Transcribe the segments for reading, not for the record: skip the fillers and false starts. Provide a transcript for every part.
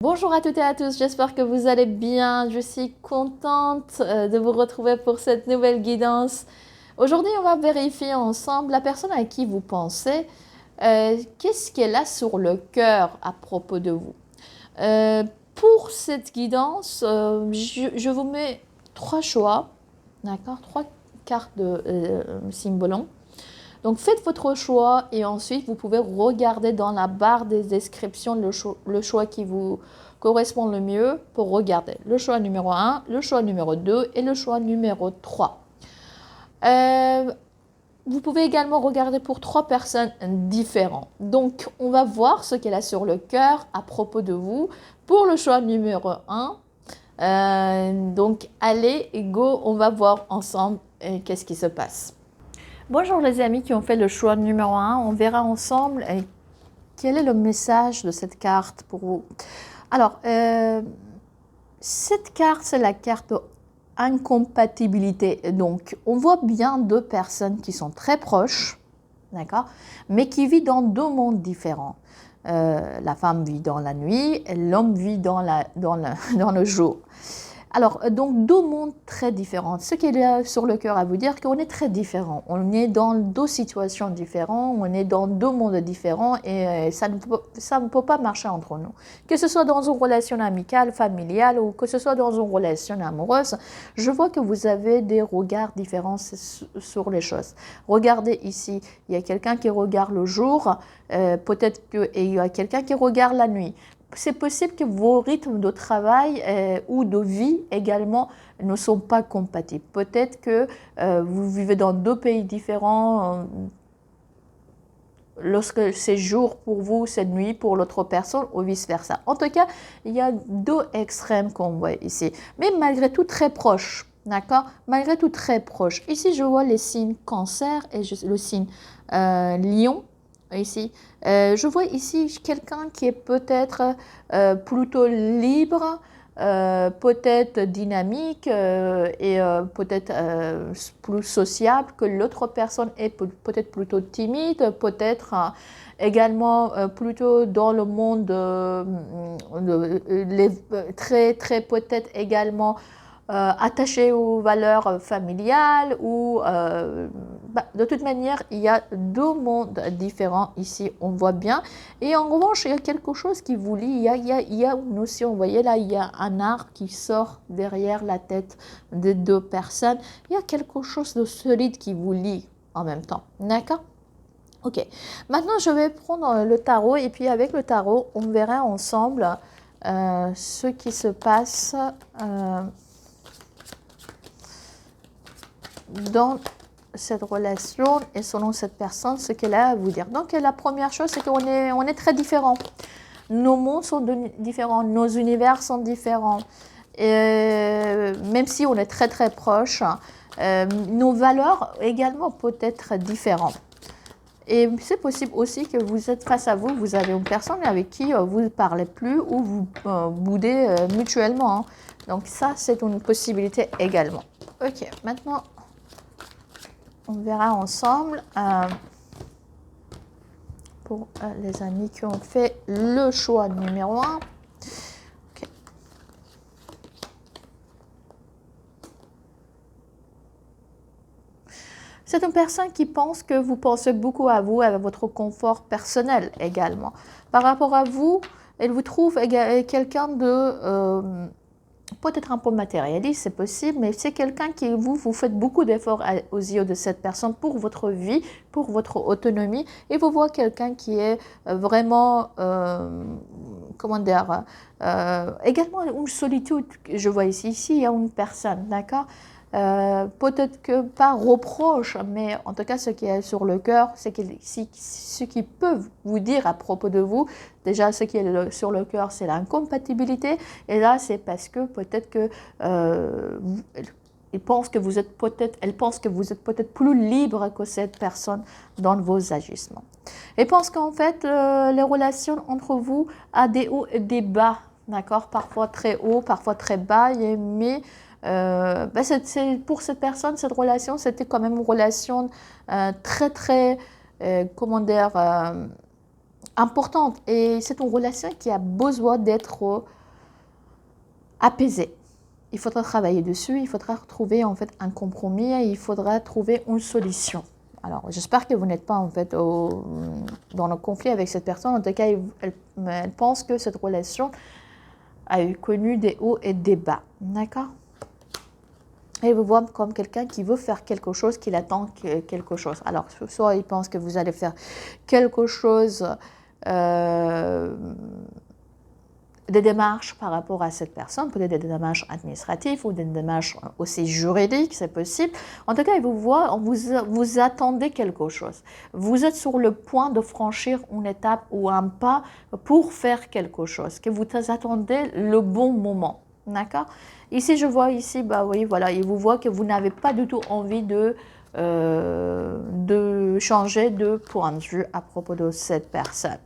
Bonjour à toutes et à tous, j'espère que vous allez bien. Je suis contente de vous retrouver pour cette nouvelle guidance. Aujourd'hui, on va vérifier ensemble la personne à qui vous pensez. Qu'est-ce qu'elle a sur le cœur à propos de vous? Pour cette guidance, je vous mets trois choix, d'accord? Trois cartes de symbolons. Donc faites votre choix et ensuite vous pouvez regarder dans la barre des descriptions le choix qui vous correspond le mieux pour regarder. Le choix numéro 1, le choix numéro 2 et le choix numéro 3. Vous pouvez également regarder pour trois personnes différentes. Donc on va voir ce qu'elle a sur le cœur à propos de vous pour le choix numéro 1. Donc allez, go, on va voir ensemble qu'est-ce qui se passe. Bonjour les amis qui ont fait le choix numéro 1. On verra ensemble quel est le message de cette carte pour vous. Alors, cette carte, c'est la carte incompatibilité. Donc, on voit bien deux personnes qui sont très proches, d'accord, mais qui vivent dans deux mondes différents. La femme vit dans la nuit et l'homme vit dans le jour. Alors, donc, deux mondes très différents. Ce qu'il y a sur le cœur à vous dire, qu'on est très différents. On est dans deux situations différentes, on est dans deux mondes différents et ça ne peut pas marcher entre nous. Que ce soit dans une relation amicale, familiale ou que ce soit dans une relation amoureuse, je vois que vous avez des regards différents sur les choses. Regardez ici, il y a quelqu'un qui regarde le jour, peut-être qu'il y a quelqu'un qui regarde la nuit. C'est possible que vos rythmes de travail ou de vie également ne sont pas compatibles. Peut-être que vous vivez dans deux pays différents. Lorsque c'est jour pour vous, c'est nuit pour l'autre personne ou vice-versa. En tout cas, il y a deux extrêmes qu'on voit ici. Mais malgré tout très proches. D'accord? Malgré tout très proches. Ici, je vois les signes cancer et le signe lion. Ici, je vois ici quelqu'un qui est peut-être plutôt libre, peut-être dynamique et peut-être plus sociable que l'autre personne est peut-être plutôt timide, peut-être également plutôt dans le monde très peut-être également attaché aux valeurs familiales ou de toute manière il y a deux mondes différents ici, on voit bien. Et en revanche il y a quelque chose qui vous lie, il y a une notion, vous voyez là, il y a un arc qui sort derrière la tête des deux personnes, il y a quelque chose de solide qui vous lie en même temps, d'accord? Ok, maintenant je vais prendre le tarot et puis avec le tarot on verra ensemble ce qui se passe dans cette relation et selon cette personne, ce qu'elle a à vous dire. Donc la première chose, c'est qu'on est très différents. Nos mondes sont différents, nos univers sont différents. Et même si on est très très proches, nos valeurs également peuvent être différentes. Et c'est possible aussi que vous êtes face à vous, vous avez une personne avec qui vous ne parlez plus ou vous boudez mutuellement. Hein. Donc ça, c'est une possibilité également. Ok, maintenant on verra ensemble pour les amis qui ont fait le choix numéro 1. Okay. C'est une personne qui pense que vous pensez beaucoup à vous, à votre confort personnel également. Par rapport à vous, elle vous trouve quelqu'un de peut-être un peu matérialiste, c'est possible, mais c'est quelqu'un qui, vous faites beaucoup d'efforts aux yeux de cette personne pour votre vie, pour votre autonomie, et vous voyez quelqu'un qui est vraiment, comment dire, également une solitude, je vois ici, il y a une personne, d'accord? Peut-être que pas reproche, mais en tout cas ce qui est sur le cœur, c'est ce qu'ils peuvent vous dire à propos de vous. Déjà ce qui est sur le cœur, c'est l'incompatibilité, et là c'est parce que peut-être que elle pense que vous êtes peut-être plus libre que cette personne dans vos agissements. Elle pense qu'en fait les relations entre vous a des hauts et des bas, d'accord, parfois très haut, parfois très bas, mais pour cette personne, cette relation, c'était quand même une relation très, très, comment dire, importante et c'est une relation qui a besoin d'être apaisée. Il faudra travailler dessus, il faudra trouver en fait un compromis et il faudra trouver une solution. Alors, j'espère que vous n'êtes pas en fait dans le conflit avec cette personne. En tout cas, elle pense que cette relation a connu des hauts et des bas. D'accord? Et vous voit comme quelqu'un qui veut faire quelque chose, qu'il attend quelque chose. Alors, soit il pense que vous allez faire quelque chose, des démarches par rapport à cette personne, peut-être des démarches administratives ou des démarches aussi juridiques, c'est possible. En tout cas, il vous voit, vous attendez quelque chose. Vous êtes sur le point de franchir une étape ou un pas pour faire quelque chose, que vous attendez le bon moment. D'accord? Ici, je vois ici, bah oui, voilà, il vous voit que vous n'avez pas du tout envie de changer de point de vue à propos de cette personne.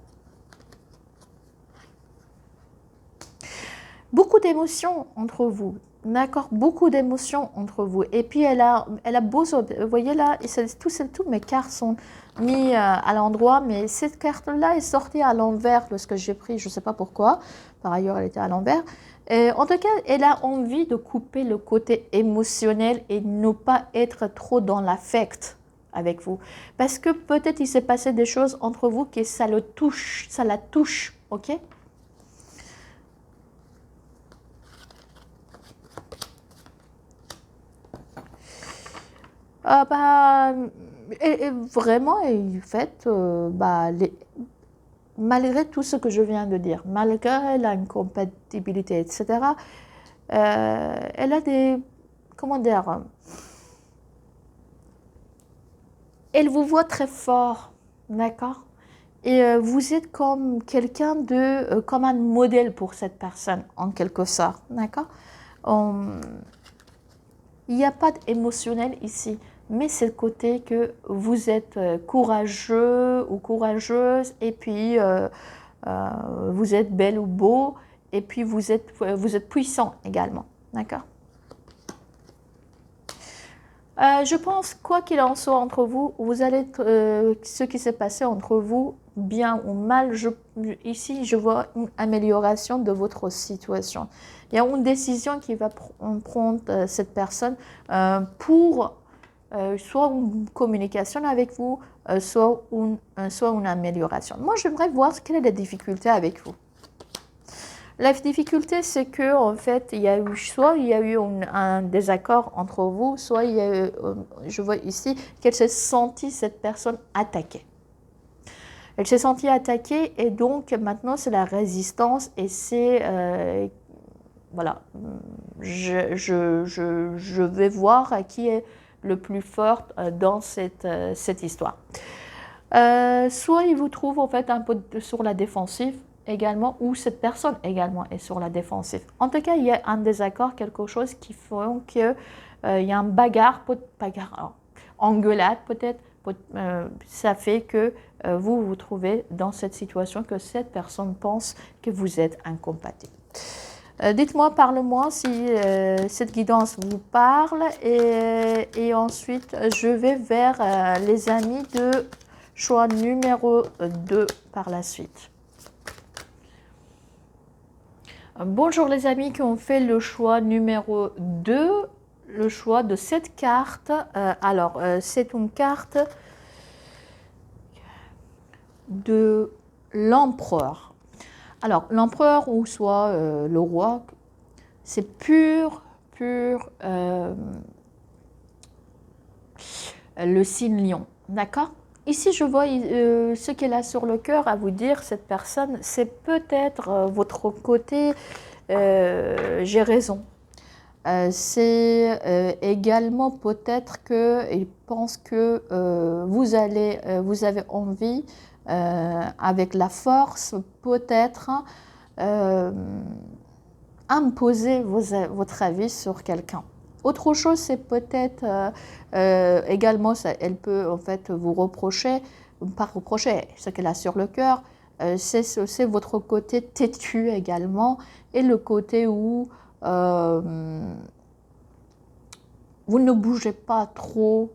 Beaucoup d'émotions entre vous, d'accord? Beaucoup d'émotions entre vous. Et puis, elle a besoin, vous voyez là, toutes mes cartes sont mises à l'endroit, mais cette carte-là est sortie à l'envers lorsque j'ai pris, je ne sais pas pourquoi. Par ailleurs, elle était à l'envers. En tout cas, elle a envie de couper le côté émotionnel et ne pas être trop dans l'affect avec vous. Parce que peut-être il s'est passé des choses entre vous que ça la touche, ok? Et vraiment, en fait, malgré tout ce que je viens de dire, malgré l'incompatibilité, etc., elle a des, comment dire, elle vous voit très fort, d'accord? Et vous êtes comme quelqu'un de, comme un modèle pour cette personne, en quelque sorte, d'accord? Il n'y a pas d'émotionnel ici, mais c'est le côté que vous êtes courageux ou courageuse, et puis vous êtes belle ou beau, et puis vous êtes puissant également, d'accord? Je pense, quoi qu'il en soit entre vous, vous allez, ce qui s'est passé entre vous, bien ou mal, ici je vois une amélioration de votre situation. Il y a une décision qui va prendre cette personne pour soit une communication avec vous, soit une amélioration. Moi, j'aimerais voir quelle est la difficulté avec vous. La difficulté, c'est que en fait, soit il y a eu un désaccord entre vous, soit il y a eu, je vois ici qu'elle s'est sentie, cette personne, attaquée. Elle s'est sentie attaquée et donc maintenant c'est la résistance et c'est, voilà, je vais voir qui est le plus fort dans cette histoire. Soit il vous trouve en fait un peu sur la défensive, également, ou cette personne également est sur la défensive. En tout cas, il y a un désaccord, quelque chose qui fait qu'il y a un bagarre, alors, engueulade peut-être, ça fait que vous vous trouvez dans cette situation que cette personne pense que vous êtes incompatible. Dites-moi, parle-moi si cette guidance vous parle et ensuite je vais vers les amis de choix numéro 2 par la suite. Bonjour les amis qui ont fait le choix numéro 2, le choix de cette carte. C'est une carte de l'empereur. Alors, l'empereur ou soit le roi, c'est pur le signe lion, d'accord? Ici, je vois ce qu'elle a sur le cœur à vous dire, cette personne, c'est peut-être votre côté j'ai raison. C'est également peut-être qu'il pense que vous avez envie, avec la force, peut-être imposer votre avis sur quelqu'un. Autre chose, c'est peut-être également, elle peut en fait vous reprocher, pas reprocher, ce qu'elle a sur le cœur, c'est votre côté têtu également, et le côté où vous ne bougez pas trop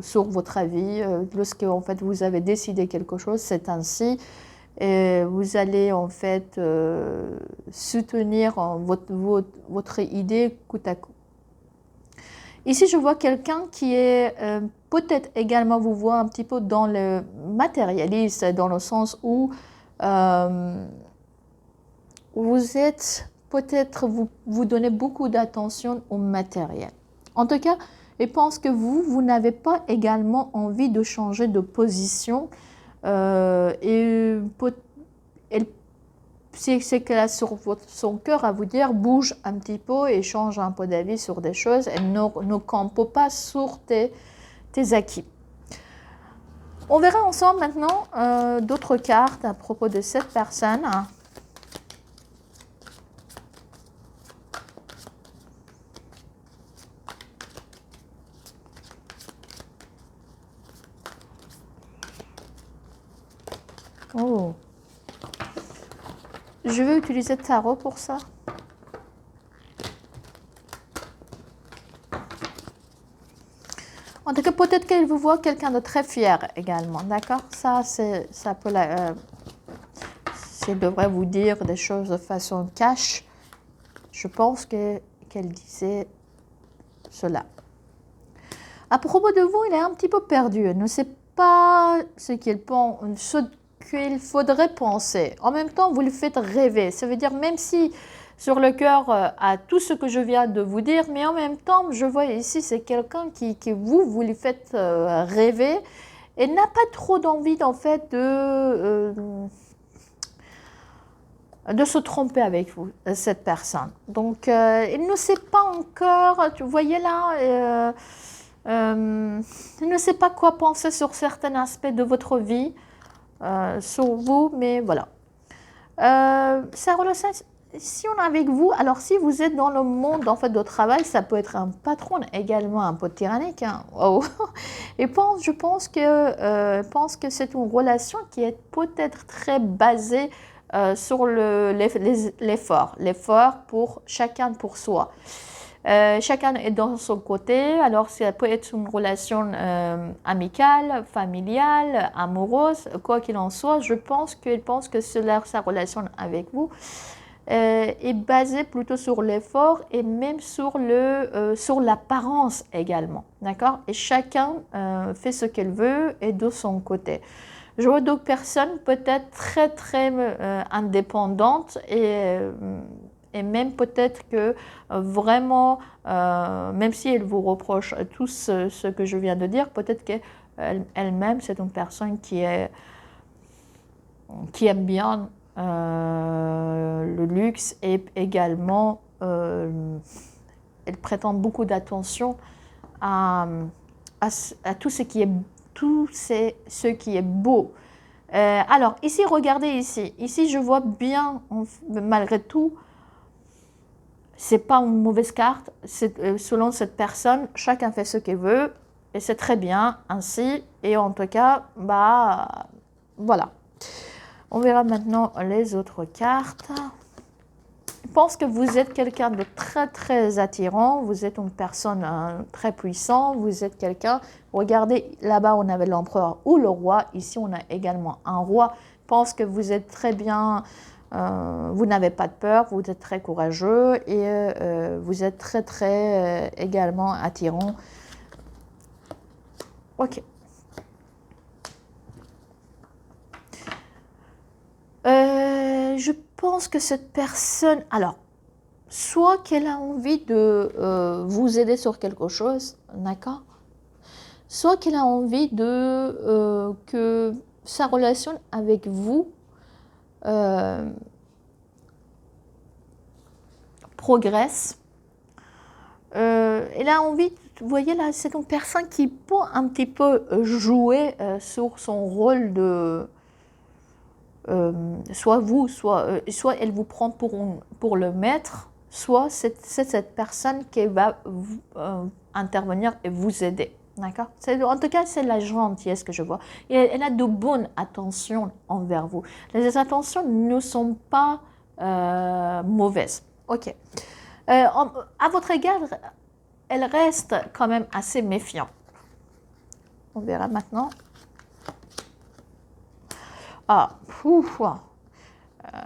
sur votre avis. Lorsque en fait, vous avez décidé quelque chose, c'est ainsi. Et vous allez en fait soutenir votre idée coûte à coûte. Ici, je vois quelqu'un qui est peut-être également, vous voit un petit peu dans le matérialiste, dans le sens où vous êtes peut-être, vous donnez beaucoup d'attention au matériel. En tout cas, je pense que vous n'avez pas également envie de changer de position et c'est que là, sur son cœur à vous dire, bouge un petit peu et change un peu d'avis sur des choses et ne campe pas sur tes acquis. On verra ensemble maintenant d'autres cartes à propos de cette personne. Oh. Je vais utiliser tarot pour ça. En tout cas, peut-être qu'elle vous voit quelqu'un de très fier également, d'accord? Ça peut ça devrait vous dire des choses de façon cash. Je pense qu'elle disait cela. À propos de vous, il est un petit peu perdu. Elle ne sait pas ce qu'il faudrait penser. En même temps, vous le faites rêver. Ça veut dire, même si sur le cœur à tout ce que je viens de vous dire, mais en même temps, je vois ici, c'est quelqu'un qui vous le faites rêver et n'a pas trop d'envie, en fait, de se tromper avec vous, cette personne. Donc, il ne sait pas encore, vous voyez là, il ne sait pas quoi penser sur certains aspects de votre vie, sur vous, mais voilà. Ça relation, si on est avec vous, alors si vous êtes dans le monde en fait de travail, ça peut être un patron également un peu tyrannique. Hein. Wow. Et je pense que c'est une relation qui est peut-être très basée sur l'effort pour chacun pour soi. Chacun est dans son côté, alors ça peut être une relation amicale, familiale, amoureuse, quoi qu'il en soit, je pense qu'il pense que sa relation avec vous est basée plutôt sur l'effort et même sur l'apparence également, d'accord? Et chacun fait ce qu'elle veut et de son côté. Je vois d'autres personnes peut-être très très indépendantes et même peut-être que vraiment, même si elle vous reproche tout ce que je viens de dire, peut-être qu'elle-même, c'est une personne qui aime bien le luxe et également, elle prétend beaucoup d'attention à tout ce qui est beau. Alors, ici, regardez ici. Ici, je vois bien, malgré tout, c'est pas une mauvaise carte. Selon cette personne, chacun fait ce qu'il veut et c'est très bien ainsi. Et en tout cas, bah voilà. On verra maintenant les autres cartes. Je pense que vous êtes quelqu'un de très très attirant. Vous êtes une personne très puissante. Vous êtes quelqu'un. Regardez, là-bas on avait l'empereur ou le roi. Ici on a également un roi. Je pense que vous êtes très bien. Vous n'avez pas de peur, vous êtes très courageux et vous êtes très très également attirant. Ok. Je pense que cette personne, alors, soit qu'elle a envie de vous aider sur quelque chose, d'accord? Soit qu'elle a envie que sa relation avec vous progresse. Elle a envie, vous voyez là, c'est une personne qui peut un petit peu jouer sur son rôle de... soit vous, soit elle vous prend pour le maître, soit c'est cette personne qui va intervenir et vous aider. D'accord? En tout cas, c'est la gentillesse que je vois. Et elle a de bonnes attentions envers vous. Les attentions ne sont pas mauvaises. Ok. À votre égard, elle reste quand même assez méfiante. On verra maintenant. Ah, ouf,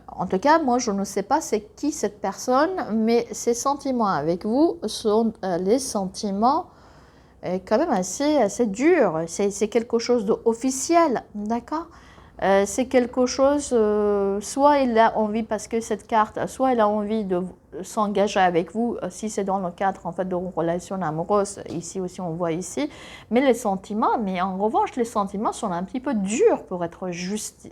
en tout cas, moi, je ne sais pas c'est qui cette personne, mais ses sentiments avec vous sont les sentiments quand même assez durs. C'est quelque chose d'officiel, d'accord? C'est quelque chose, soit il a envie, parce que cette carte, soit il a envie de s'engager avec vous, si c'est dans le cadre en fait de relations amoureuses, ici aussi on voit ici, mais les sentiments, mais en revanche les sentiments sont un petit peu durs pour être juste,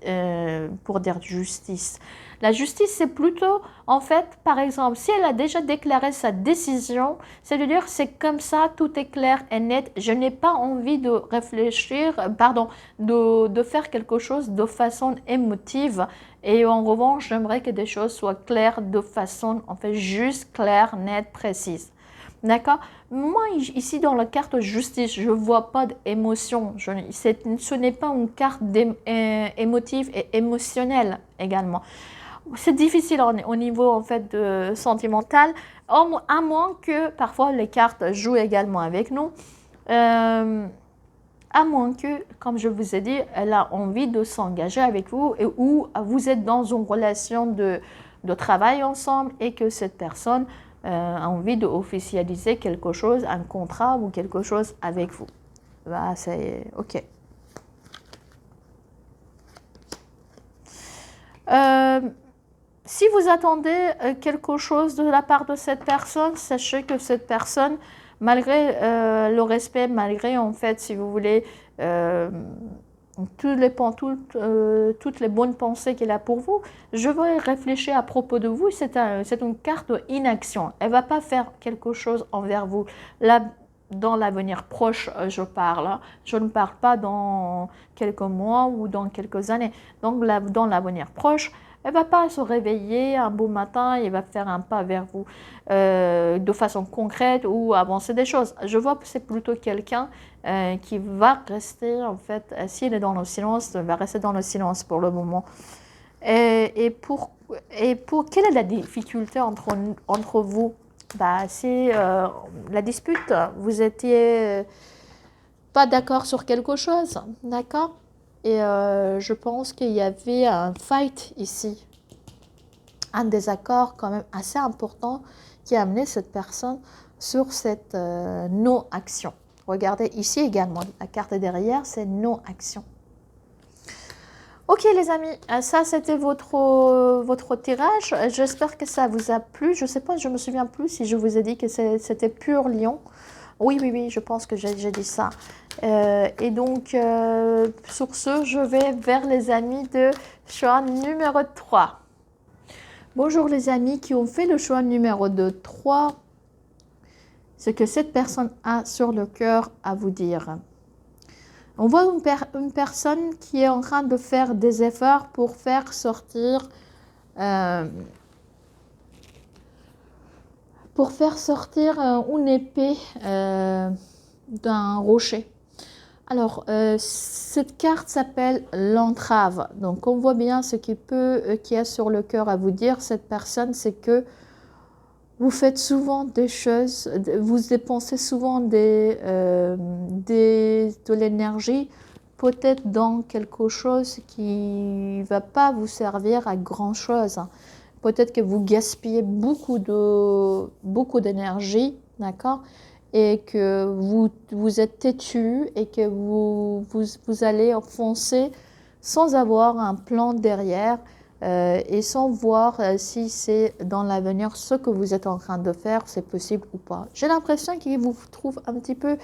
pour dire justice. La justice c'est plutôt, en fait, par exemple, si elle a déjà déclaré sa décision, c'est-à-dire c'est comme ça, tout est clair et net, je n'ai pas envie de réfléchir, pardon, de faire quelque chose de façon émotive. Et en revanche, j'aimerais que des choses soient claires de façon, en fait, juste, claire, nette, précise. D'accord? Moi, ici, dans la carte justice, je ne vois pas d'émotion. Ce n'est pas une carte émotive et émotionnelle également. C'est difficile au niveau, en fait, sentimental, à moins que, parfois, les cartes jouent également avec nous. À moins que, comme je vous ai dit, elle a envie de s'engager avec vous ou vous êtes dans une relation de travail ensemble et que cette personne a envie d'officialiser quelque chose, un contrat ou quelque chose avec vous. Bah, c'est OK. Si vous attendez quelque chose de la part de cette personne, sachez que cette personne, malgré le respect, malgré en fait, si vous voulez, toutes les bonnes pensées qu'elle a pour vous, je vais réfléchir à propos de vous, c'est une carte d'inaction. Elle ne va pas faire quelque chose envers vous. Là, dans l'avenir proche, je parle. Hein. Je ne parle pas dans quelques mois ou dans quelques années. Donc, dans l'avenir proche, elle ne va pas se réveiller un beau matin et va faire un pas vers vous de façon concrète ou avancer des choses. Je vois que c'est plutôt quelqu'un qui va rester, en fait, s'il est dans le silence, il va rester dans le silence pour le moment. Et pour quelle est la difficulté entre vous? Bah, c'est la dispute. Vous étiez pas d'accord sur quelque chose, d'accord? Et je pense qu'il y avait un fight ici, un désaccord quand même assez important qui a amené cette personne sur cette non-action. Regardez ici également, la carte derrière, c'est non-action. Ok les amis, ça c'était votre tirage. J'espère que ça vous a plu. Je ne sais pas, je me souviens plus si je vous ai dit que c'était pur lion. Oui, je pense que j'ai dit ça. Et donc, sur ce, je vais vers les amis de choix numéro 3. Bonjour les amis qui ont fait le choix numéro 3. Ce que cette personne a sur le cœur à vous dire. On voit une personne qui est en train de faire des efforts pour faire sortir une épée d'un rocher. Alors, cette carte s'appelle l'entrave. Donc, on voit bien ce qui y a sur le cœur à vous dire, cette personne, c'est que vous faites souvent des choses, vous dépensez souvent de l'énergie, peut-être dans quelque chose qui ne va pas vous servir à grand-chose. Peut-être que vous gaspillez beaucoup d'énergie, d'accord? Et que vous êtes têtu et que vous allez foncer sans avoir un plan derrière et sans voir si c'est dans l'avenir ce que vous êtes en train de faire, c'est possible ou pas. J'ai l'impression qu'il vous trouve un petit peu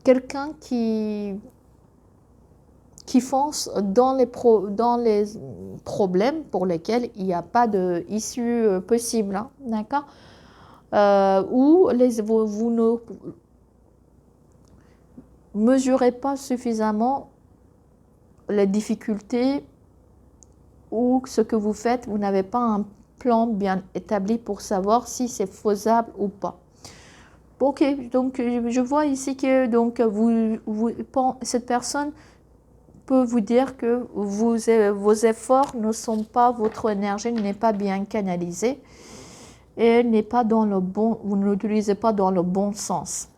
quelqu'un qui fonce dans les problèmes pour lesquels il n'y a pas d'issue possible, hein, d'accord? Ou vous ne mesurez pas suffisamment les difficultés ou ce que vous faites, vous n'avez pas un plan bien établi pour savoir si c'est faisable ou pas. Ok, donc je vois ici que donc, cette personne peut vous dire que vos efforts ne sont pas, votre énergie n'est pas bien canalisée et n'est pas dans le bon, vous ne l'utilisez pas dans le bon sens.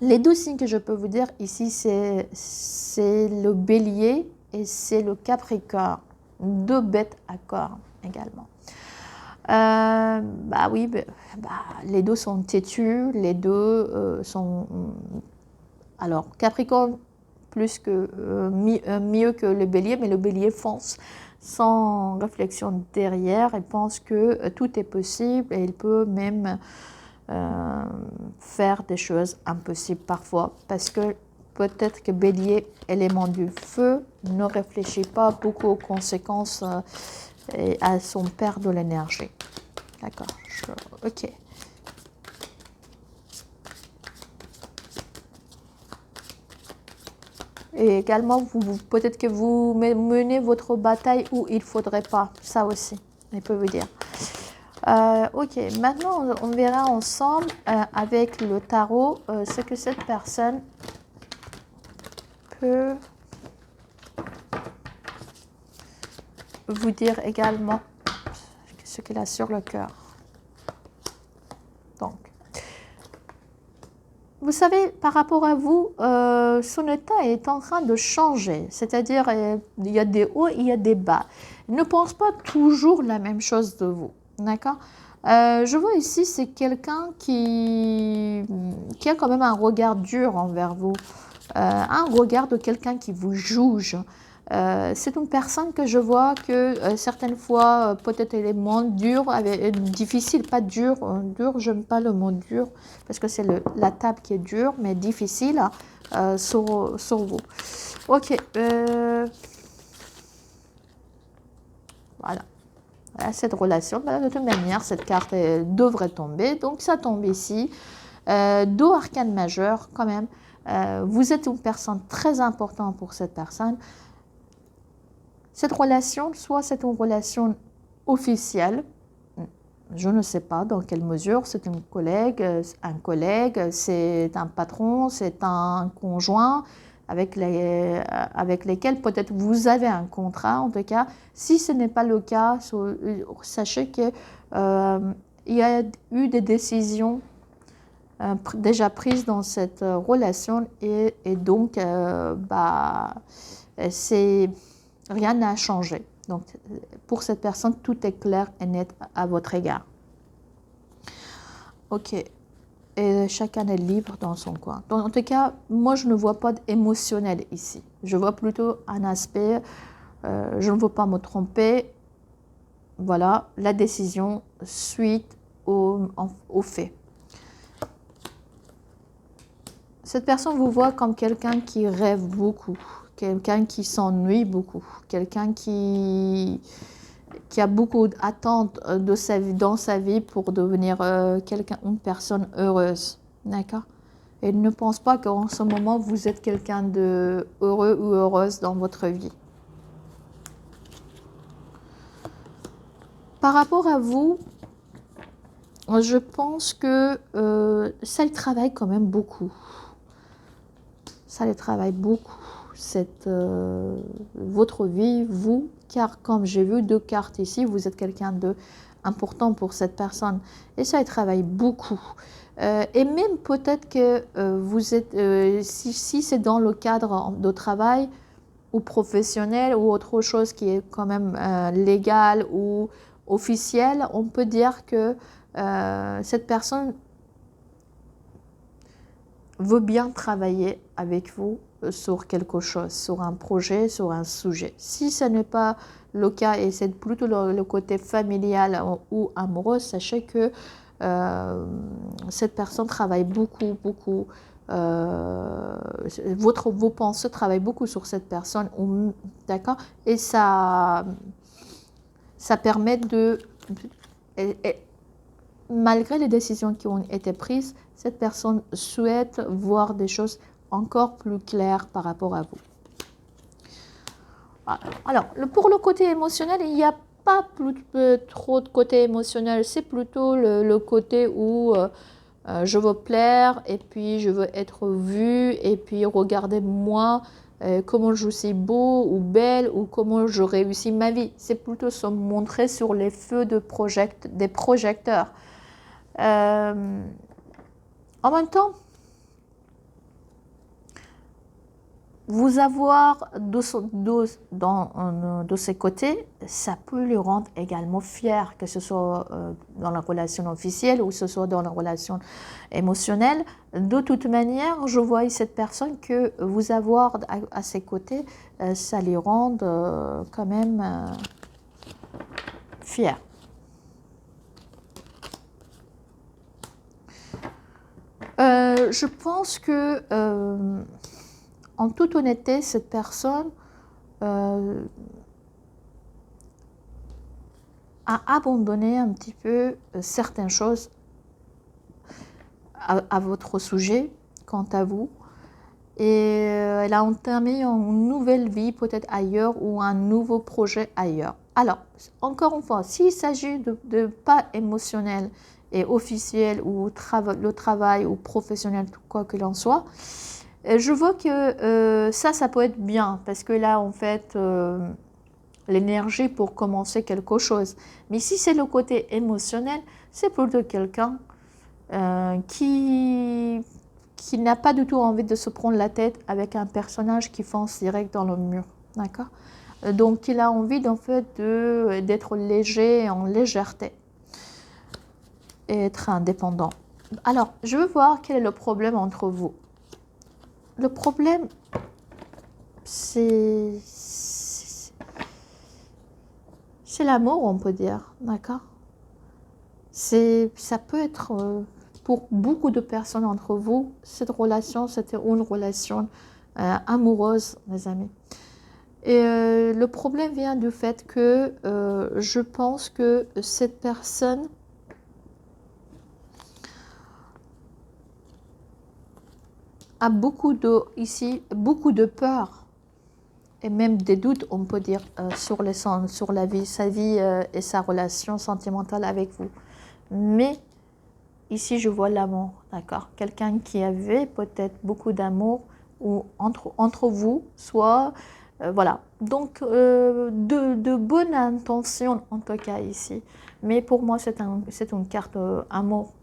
Les deux signes que je peux vous dire ici, c'est le bélier et c'est le capricorne. Deux bêtes à cornes également. Bah oui, les deux sont têtus, les deux sont... Alors, Capricorne, mieux que le bélier, mais le bélier fonce sans réflexion derrière. Il pense que tout est possible et il peut même faire des choses impossibles parfois parce que peut-être que bélier, élément du feu, ne réfléchit pas beaucoup aux conséquences et à son perte de l'énergie. D'accord, ok. Et également, peut-être que vous menez votre bataille où il ne faudrait pas. Ça aussi, je peux vous dire. Ok, maintenant, on verra ensemble avec le tarot ce que cette personne peut vous dire également, ce qu'elle a sur le cœur. Donc, vous savez, par rapport à vous, son état est en train de changer. C'est-à-dire, il y a des hauts, il y a des bas. Il ne pense pas toujours la même chose de vous. D'accord? Je vois ici, c'est quelqu'un qui a quand même un regard dur envers vous. Un regard de quelqu'un qui vous juge. C'est une personne que je vois que certaines fois, peut-être elle est moins dure, difficile, pas dur. Dur, j'aime pas le mot dur, parce que c'est la table qui est dure, mais difficile sur vous. Ok. Voilà. Voilà cette relation. De toute manière, cette carte devrait tomber. Donc, ça tombe ici. Deux arcanes majeures, quand même. Vous êtes une personne très importante pour cette personne. Cette relation, soit c'est une relation officielle, je ne sais pas dans quelle mesure, c'est une collègue, un collègue, c'est un patron, c'est un conjoint avec lesquels peut-être vous avez un contrat. En tout cas, si ce n'est pas le cas, sachez qu'il y a eu des décisions déjà prises dans cette relation et donc c'est... Rien n'a changé. Donc, pour cette personne, tout est clair et net à votre égard. Ok. Et chacun est libre dans son coin. Donc, en tout cas, moi, je ne vois pas d'émotionnel ici. Je vois plutôt un aspect, je ne veux pas me tromper. Voilà, la décision suite au fait. Cette personne vous voit comme quelqu'un qui rêve beaucoup. Quelqu'un qui s'ennuie beaucoup, quelqu'un qui a beaucoup d'attentes dans sa vie pour devenir une personne heureuse, d'accord? Et ne pense pas qu'en ce moment, vous êtes quelqu'un de heureux ou heureuse dans votre vie. Par rapport à vous, je pense que ça, il travaille quand même beaucoup. Ça, il travaille beaucoup. Votre vie, vous, car comme j'ai vu deux cartes ici, vous êtes quelqu'un d'important pour cette personne. Et ça, il travaille beaucoup. Et même peut-être que vous êtes, si c'est dans le cadre de travail ou professionnel ou autre chose qui est quand même légal ou officiel, on peut dire que cette personne veut bien travailler avec vous sur quelque chose, sur un projet, sur un sujet. Si ce n'est pas le cas et c'est plutôt le côté familial ou amoureux, sachez que cette personne travaille beaucoup, beaucoup. Vos pensées travaillent beaucoup sur cette personne, d'accord? Et ça permet de... malgré les décisions qui ont été prises, cette personne souhaite voir des choses encore plus claires par rapport à vous. Alors, pour le côté émotionnel, il n'y a pas trop de côté émotionnel. C'est plutôt le côté où je veux plaire et puis je veux être vue et puis regardez moi comment je suis beau ou belle ou comment je réussis ma vie. C'est plutôt se montrer sur les feux des projecteurs. En même temps, vous avoir de ses côtés, ça peut le rendre également fier, que ce soit dans la relation officielle ou que ce soit dans la relation émotionnelle. De toute manière, je vois cette personne que vous avoir à ses côtés, ça les rend quand même fier. Je pense que en toute honnêteté, cette personne a abandonné un petit peu certaines choses à votre sujet, quant à vous, et elle a entamé une nouvelle vie peut-être ailleurs ou un nouveau projet ailleurs. Alors, encore une fois, s'il s'agit de pas émotionnel et officiel ou le travail ou professionnel, quoi que l'on soit, je vois que ça peut être bien, parce que là, en fait, l'énergie pour commencer quelque chose. Mais si c'est le côté émotionnel, c'est plutôt quelqu'un qui n'a pas du tout envie de se prendre la tête avec un personnage qui fonce direct dans le mur. D'accord? Donc, il a envie, en fait, d'être léger, en légèreté, et être indépendant. Alors, je veux voir quel est le problème entre vous. Le problème, c'est l'amour, on peut dire, d'accord? Ça peut être, pour beaucoup de personnes entre vous, cette relation, c'était une relation amoureuse, les amis. Et le problème vient du fait que je pense que cette personne a beaucoup de peur et même des doutes, on peut dire, sur la vie, sa vie et sa relation sentimentale avec vous. Mais ici, je vois l'amour, d'accord? Quelqu'un qui avait peut-être beaucoup d'amour ou entre vous, soit, voilà. Donc, de bonnes intentions, en tout cas ici. Mais pour moi, c'est une carte amour.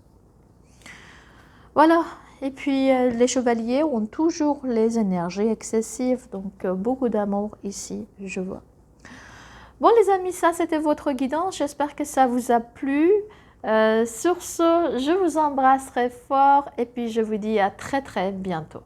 Voilà. Et puis, les chevaliers ont toujours les énergies excessives. Donc, beaucoup d'amour ici, je vois. Bon, les amis, ça, c'était votre guidance. J'espère que ça vous a plu. Sur ce, je vous embrasse très fort et puis je vous dis à très très bientôt.